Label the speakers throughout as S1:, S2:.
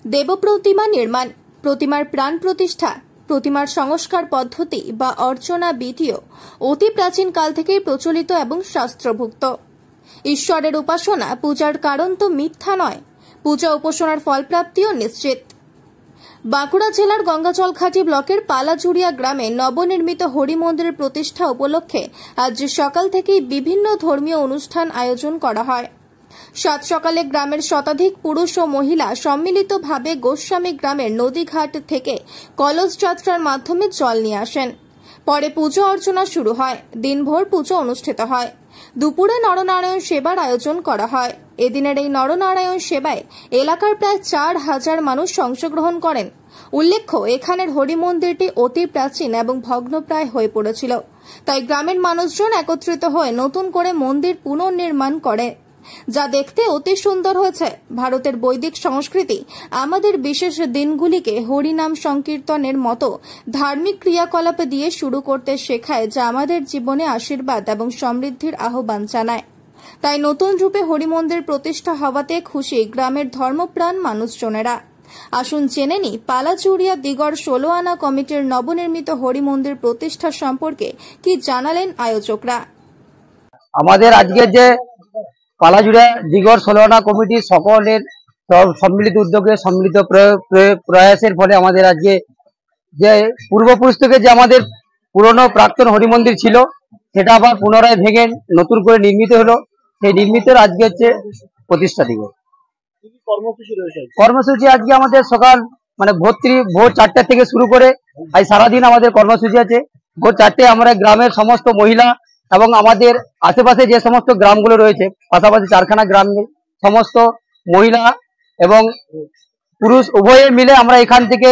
S1: দেব প্রতিমা নির্মাণ, প্রতিমার প্রাণ প্রতিষ্ঠা, প্রতিমার সংস্কার পদ্ধতি বা অর্চনা বিধিও অতি প্রাচীন কাল থেকেই প্রচলিত এবং শাস্ত্রভুক্ত। ঈশ্বরের উপাসনা পূজার কারণ তো মিথ্যা নয়, পূজা উপাসনার ফলপ্রাপ্তিও নিশ্চিত। বাঁকুড়া জেলার গঙ্গাজলঘাটি ব্লকের পালাজুড়িয়া গ্রামে নবনির্মিত হরি মন্দিরের প্রতিষ্ঠা উপলক্ষে আজ সকাল থেকেই বিভিন্ন ধর্মীয় অনুষ্ঠান আয়োজন করা হয়। সাত সকালে গ্রামের শতাধিক পুরুষ ও মহিলা সম্মিলিতভাবে গোস্বামী গ্রামের নদীঘাট থেকে কলস যাত্রার মাধ্যমে জল নিয়ে আসেন। পরে পুজো অর্চনা শুরু হয়। দিনভর পুজো অনুষ্ঠিত হয়। দুপুরে নরনারায়ণ সেবার আয়োজন করা হয়। এদিনের এই নরনারায়ণ সেবায় এলাকার প্রায় 4000 মানুষ অংশগ্রহণ করেন। উল্লেখ্য, এখানের হরি মন্দিরটি অতি প্রাচীন এবং ভগ্নপ্রায় হয়ে পড়েছিল, তাই গ্রামের মানুষজন একত্রিত হয়ে নতুন করে মন্দির পুনর্নির্মাণ করে, যা দেখতে অতি সুন্দর হয়েছে। ভারতের বৈদিক সংস্কৃতি আমাদের বিশেষ দিনগুলিকে হরিনাম সংকীর্তনের মতো ধার্মিক ক্রিয়াকলাপ দিয়ে শুরু করতে শেখায়, যা আমাদের জীবনে আশীর্বাদ এবং সমৃদ্ধির আহ্বান জানায়। তাই নতুন রূপে হরিমন্দির প্রতিষ্ঠা হওয়াতে খুশি গ্রামের ধর্মপ্রাণ মানুষজনেরা। আসুন জেনে নি পালাচুরিয়া দিগর 16 আনা কমিটির নবনির্মিত হরিমন্দির প্রতিষ্ঠা সম্পর্কে কি জানালেন আয়োজকরা।
S2: আমাদের আজকে যে পালাজুড়িয়া দিগর 16 আনা কমিটি সকলের সম্মিলিত উদ্যোগে সম্মিলিত প্রয়াসের ফলে আমাদের আজকে যে পূর্বপুরুষ থেকে যে আমাদের পুরনো প্রাক্তন হরিমন্দির ছিল সেটা আবার পুনরায় ভেঙে নতুন করে নির্মিত হলো। সেই নির্মিতের আজকে হচ্ছে প্রতিষ্ঠা দিবস। কর্মসূচি আজকে আমাদের সকাল ভোর 4টা থেকে শুরু করে আজ সারাদিন আমাদের কর্মসূচি আছে। ভোর 4টায় আমরা গ্রামের সমস্ত মহিলা এবং আমাদের আশেপাশে যে সমস্ত গ্রামগুলো রয়েছে, পাশাপাশি 4খানা গ্রামের সমস্ত মহিলা এবং পুরুষ উভয়ে মিলে আমরা এখান থেকে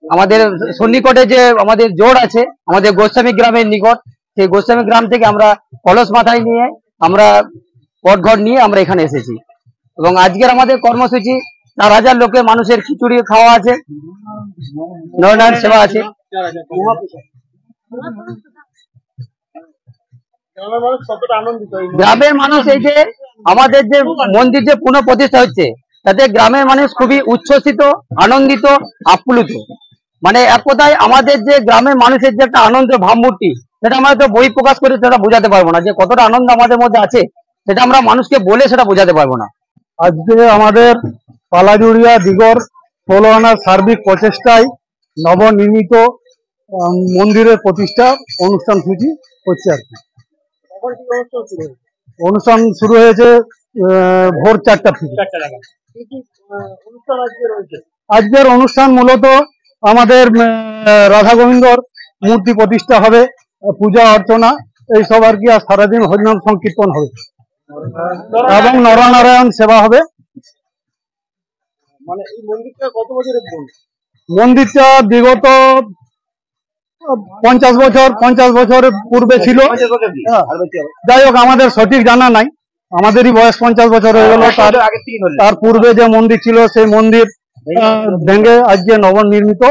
S2: আমাদের সন্নিকটে যে আমাদের জোড় আছে আমাদের গোস্বামী গ্রামের নিকট, সেই গোস্বামী গ্রাম থেকে আমরা কলস মাথায় নিয়ে আমরা পটঘর নিয়ে আমরা এখানে এসেছি। এবং আজকের আমাদের কর্মসূচি 4000 লোকের মানুষের খিচুড়ি খাওয়া আছে, নরনারায়ণ সেবা আছে। গ্রামের মানুষ এই যে আমাদের যে মন্দির যে পুনঃ প্রতিষ্ঠা হচ্ছে তাতে গ্রামের মানুষ খুবই উচ্ছ্বসিত, আনন্দিত, আপ্লুত। এক কথায় আমাদের যে গ্রামের মানুষের যে একটা আনন্দ ভাবমূর্তি, সেটা আমরা তো বই প্রকাশ করে সেটা বোঝাতে পারবো না। যে কতটা আনন্দ আমাদের মধ্যে আছে সেটা আমরা মানুষকে বলে সেটা বোঝাতে পারবো না।
S3: আজকে আমাদের পালাজুড়িয়া দিগর 16 আনার সার্বিক প্রচেষ্টায় নবনির্মিত মন্দিরের প্রতিষ্ঠা অনুষ্ঠান সূচি হচ্ছে আর কি। অনুষ্ঠান শুরু হয়েছে ভোর 4টা থেকে। আজকের অনুষ্ঠান মূলত আমাদের রাধা গোবিন্দর মূর্তি প্রতিষ্ঠা হবে, পূজা অর্চনা এইসব আর কি। আর সারাদিন হরিনাম সংকীর্তন হবে এবং নরনারায়ণ সেবা হবে। মন্দিরটা বিগত 50 বছরের পূর্বে ছিল। যাই হোক, আমাদের সঠিক জানা নাই, আমাদেরই বয়স 50 বছর হয়ে গেল। তার পূর্বে যে মন্দির ছিল সেই মন্দির ভেঙে আজকে নবনির্মিত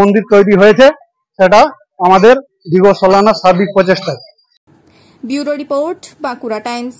S3: মন্দির তৈরি হয়েছে। সেটা আমাদের দিগর 16 আনার সার্বিক প্রচেষ্টা।
S1: Bureau report, Bankura Times.